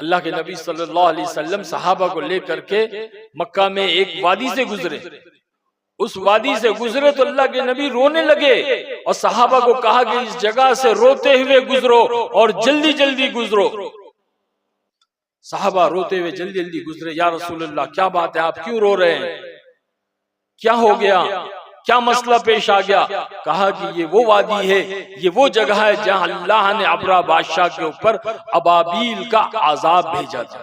अल्लाह के नबी सल्लल्लाहु अलैहि वसल्लम सहाबा को लेकर के मक्का में एक वादी से गुजरे। उस वादी से गुजरे तो अल्लाह के नबी रोने लगे और सहाबा को कहा कि इस जगह से रोते हुए गुजरो और जल्दी जल्दी गुजरो। सहाबा रोते हुए जल्दी जल्दी गुजरे। या रसूलल्लाह, क्या बात है, आप क्यों रो रहे हैं, क्या हो गया, क्या मसला पेश आ गया? कहा कि ये वो वादी है, ये वो जगह है जहां अल्लाह ने अबरा बादशाह के ऊपर अबाबील का आजाब भेजा था।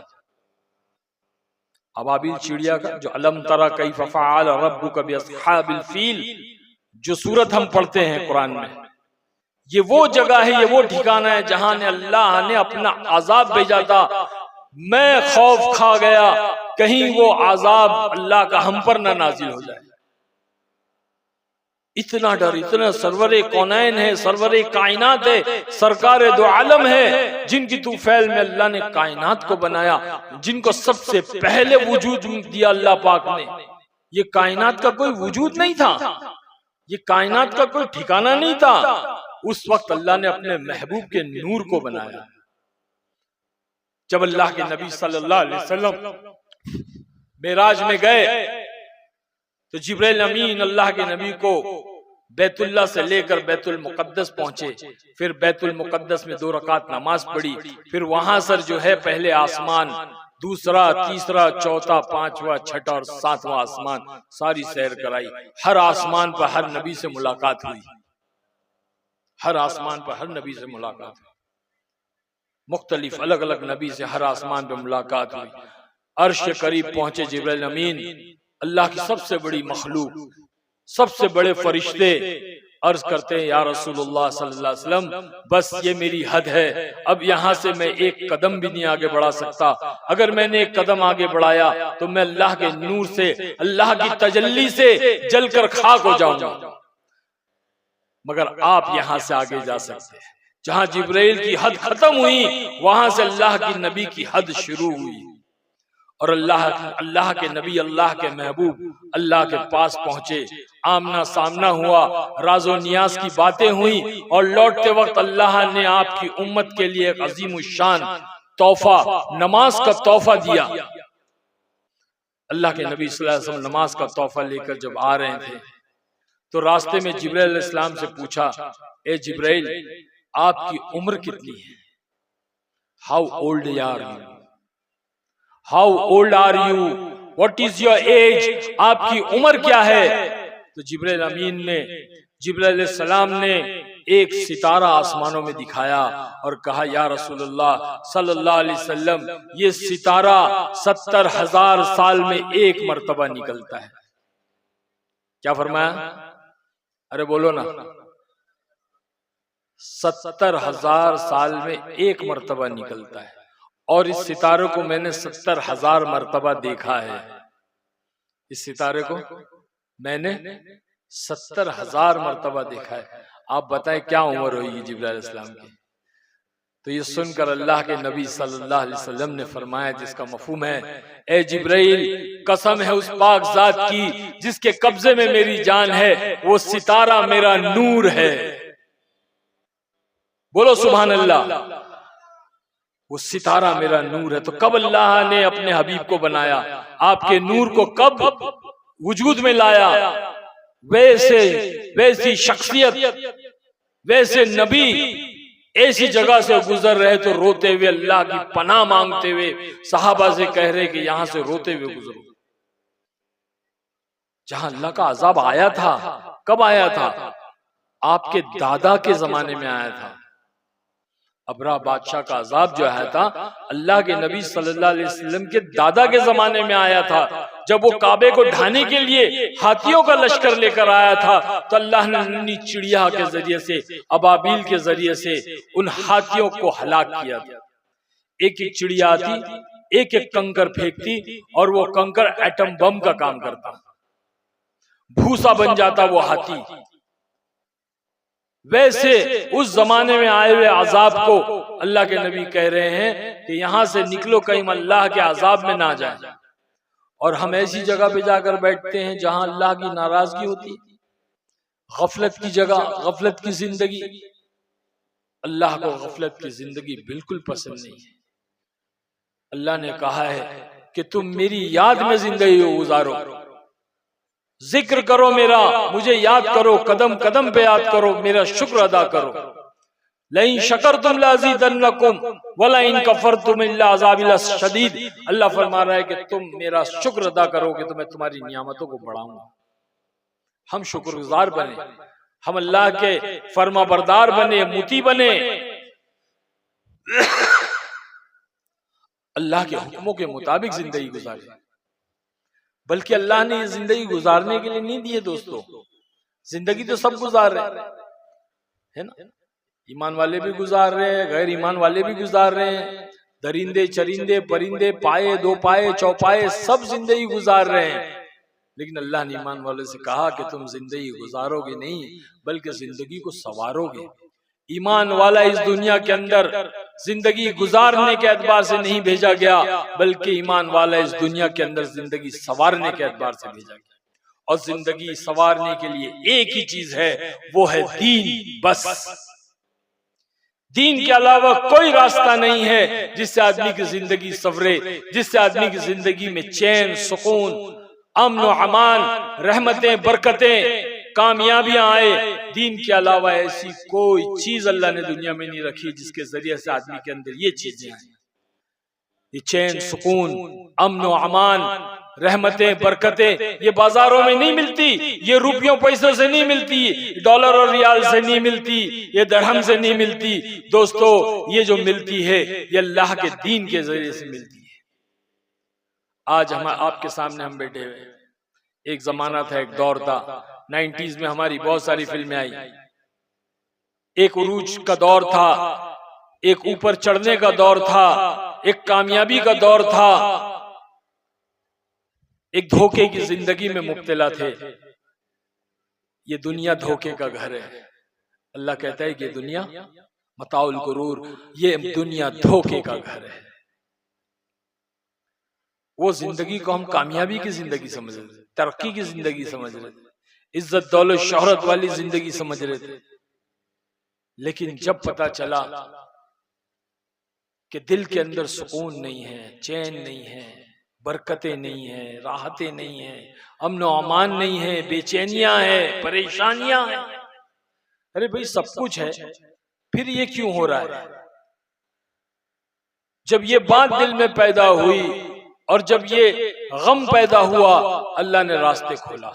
अबाबील चिड़िया का, जो अलम तरा कैफ फ़अल रब्बुका बिअस्हाबिल फील, जो सूरत हम पढ़ते हैं कुरान में, ये वो जगह है, ये वो ठिकाना है जहां ने अल्लाह ने अपना आजाब भेजा था। मैं खौफ खा गया कहीं वो आजाब अल्लाह का हम पर ना नाजिल हो जाए। इतना डर, इतना सरवरे कौनैन है, सरवरे कायनात है, सरकारे दो आलम है, जिनकी तूफैल में अल्लाह ने कायनात को बनाया, जिनको सबसे पहले वजूद दिया अल्लाह पाक ने। ये कायनात का कोई वजूद नहीं था, ये कायनात का कोई ठिकाना नहीं था। उस वक्त अल्लाह ने अपने महबूब के नूर को बनाया। जब अल्लाह के नबी सल्लल्लाहु अलैहि वसल्लम मेराज में गए तो जिब्रील अमीन अल्लाह के नबी को बैतुल्लाह से लेकर बैतुल मुकद्दस पहुंचे। फिर बैतुल मुकद्दस में 2 रकात नमाज पढ़ी। फिर वहां से जो है पहले आसमान, दूसरा, तीसरा, चौथा, 5वां, 6वां और 7वां आसमान सारी सैर कराई। हर आसमान पर हर नबी से मुलाकात हुई, हर आसमान पर हर नबी से मुलाकात हुई, मुख्तलिफ अलग अलग नबी से हर आसमान पर मुलाकात हुई। अर्श के करीब पहुंचे जिब्रील अमीन, अल्लाह की सबसे बड़ी मखलूक, सबसे बड़े फरिश्ते अर्ज करते हैं, या रसूलुल्लाह सल्लल्लाहु अलैहि वसल्लम, बस ये मेरी हद है, अब यहाँ से मैं एक कदम भी नहीं आगे बढ़ा सकता। अगर मैंने एक कदम आगे बढ़ाया तो मैं अल्लाह के नूर से, अल्लाह की तजल्ली से जलकर खाक हो जाऊंगा। मगर आप यहाँ से आगे जा सकते हैं। जहां जिब्राइल की हद खत्म हुई, वहां से अल्लाह की नबी की हद शुरू हुई। और अल्लाह के नबी, अल्लाह के महबूब अल्लाह के पास पहुंचे, आमना सामना हुआ, राजो नियाज की बातें हुई और लौटते वक्त अल्लाह ने आपकी उम्मत के लिए एक अजीम शान तोहफा, नमाज का तोहफा दिया। अल्लाह के नबी सल्लल्लाहु अलैहि वसल्लम नमाज का तोहफा लेकर जब आ रहे थे तो रास्ते में जिब्राइल अलैहिस्सलाम से पूछा, ए जिब्राइल, आपकी उम्र कितनी है? How old are you? How old are you? What is your age? आपकी उम्र क्या है? तो जिब्राइल अमीन ने, जिब्राइल अलैहिस्सलाम ने एक सितारा आसमानों में दिखाया और कहा, या रसूलुल्लाह सल्लल्लाहु अलैहि वसल्लम, ये सितारा 70,000 साल में एक मर्तबा निकलता है। क्या फरमाया? अरे बोलो ना, 70,000 साल में एक मर्तबा निकलता है। और इस सितारे को मैंने 70,000 मर्तबा देखा है। इस सितारे को मैंने 70,000 मर्तबा देखा है। आप बताएं क्या उम्र होगी जिब्राइल अलैहिस्सलाम की? तो ये सुनकर अल्लाह के नबी सल्लल्लाहु अलैहि वसल्लम ने फरमाया, जिसका मफहूम है, ए जिब्राइल, कसम है उस पाक जात की जिसके कब्जे में मेरी जान है, वो सितारा मेरा नूर है। बोलो सुभान अल्लाह। वो सितारा मेरा नूर है। तो कब अल्लाह ने अपने हबीब को बनाया, आपके नूर को कब वजूद में लाया? वैसी शख्सियत, वैसे नबी ऐसी जगह से गुजर रहे तो रोते हुए, अल्लाह की पनाह मांगते हुए सहाबा से कह रहे कि यहां से रोते हुए गुजरो। जहां अल्लाह का अजाब आया था, कब आया था? आपके दादा के जमाने में आया था। अबरा बादशाह का अजाब जो आया था, अल्लाह के नबी सल्लल्लाहु अलैहि वसल्लम के दादा के जमाने में आया था। जब वो काबे को ढाने के लिए हाथियों का लश्कर लेकर आया था तो अल्लाह ने नन्ही चिड़िया के जरिए से, अबाबील के जरिए से उन हाथियों को हलाक किया था। एक एक चिड़िया आती, एक एक कंकर फेंकती और वो कंकर एटम बम का काम करता, भूसा बन जाता वो हाथी। वैसे उस जमाने में आए हुए अजाब को अल्लाह के नबी कह रहे हैं कि यहां से निकलो, कहीं अल्लाह के अजाब में ना जाए। और हम ऐसी जगह पे जाकर बैठते हैं जहां अल्लाह की नाराजगी होती, गफलत की जगह, गफलत की जिंदगी। अल्लाह को गफलत की जिंदगी बिल्कुल पसंद नहीं है। अल्लाह ने कहा है कि तुम मेरी याद में जिंदगी गुजारो, जिक्र करो मेरा, मुझे याद करो, कदम कदम पे याद करो, मेरा शुक्र अदा करो। लइन शकरतुम लाज़ीदन्नकुम वलइन कफरतुम इन्ना अज़ाबी लशदीद। अल्लाह फरमा रहा है कि तुम मेरा शुक्र अदा करोगे तो मैं तुम्हारी नियामतों को बढ़ाऊंगा। हम शुक्रगुजार बने, हम अल्लाह के फर्मा बरदार बने, मुती बने, अल्लाह के हुक्मों के मुताबिक जिंदगी गुजारे। बल्कि अल्लाह ने ये जिंदगी गुजारने के लिए नहीं दी है दोस्तों, जिंदगी तो सब गुजार रहे है ना, ईमान वाले भी गुजार रहे हैं, गैर ईमान वाले भी गुजार रहे हैं, दरिंदे चरिंदे परिंदे पाए दो पाए चौपाए सब जिंदगी गुजार रहे हैं। लेकिन अल्लाह ने ईमान वाले से कहा कि तुम जिंदगी गुजारोगे नहीं बल्कि जिंदगी को संवारोगे। ईमान वाला इस दुनिया के अंदर जिंदगी गुजारने के एतबार से नहीं भेजा गया बल्कि ईमान वाला इस दुनिया के अंदर जिंदगी संवारने के एतबार से भेजा गया। और जिंदगी संवारने के लिए एक ही चीज है, वो है दीन। बस दीन के अलावा कोई रास्ता नहीं है जिससे आदमी की जिंदगी संवरे, जिससे आदमी की जिंदगी में चैन, सुकून, अमन और अमान, रहमतें, बरकतें, कामयाबियां आए। दीन के अलावा ऐसी कोई चीज अल्लाह ने दुनिया में नहीं रखी जिसके जरिए से आदमी के अंदर ये चीजें आए, ये चैन, सुकून, अमन और अमान, रहमतें, बरकतें। ये बाजारों में नहीं मिलती, ये रुपयों पैसों से नहीं मिलती, डॉलर और रियाल से नहीं मिलती, ये दरहम से नहीं मिलती। दोस्तों ये जो मिलती है ये अल्लाह के दीन के जरिए से मिलती है। आज हम आपके सामने हम बैठे हुए, एक जमाना था, एक दौर था, 90s में हमारी बहुत सारी फिल्में आई। एक उरूज का दौर था, एक ऊपर चढ़ने का दौर था, एक कामयाबी का दौर था, एक धोखे की जिंदगी में मुब्तला थे। ये दुनिया धोखे का घर है। अल्लाह कहता है कि ये दुनिया मताउल गुरूर, ये दुनिया धोखे का घर है। वो जिंदगी को हम कामयाबी की जिंदगी समझ रहे थे, तरक्की की जिंदगी समझ रहे थे, इज्जत दौलत शोहरत वाली जिंदगी समझ रहे थे। लेकिन जब पता चला कि दिल के अंदर सुकून नहीं है, चैन नहीं है, बरकतें नहीं है, राहतें नहीं है, अमन और अमान नहीं है, बेचैनियां हैं, परेशानियां हैं, अरे भाई सब कुछ है, फिर ये क्यों हो रहा है? जब ये बात दिल में पैदा हुई और जब ये गम पैदा हुआ, अल्लाह ने रास्ते खोला।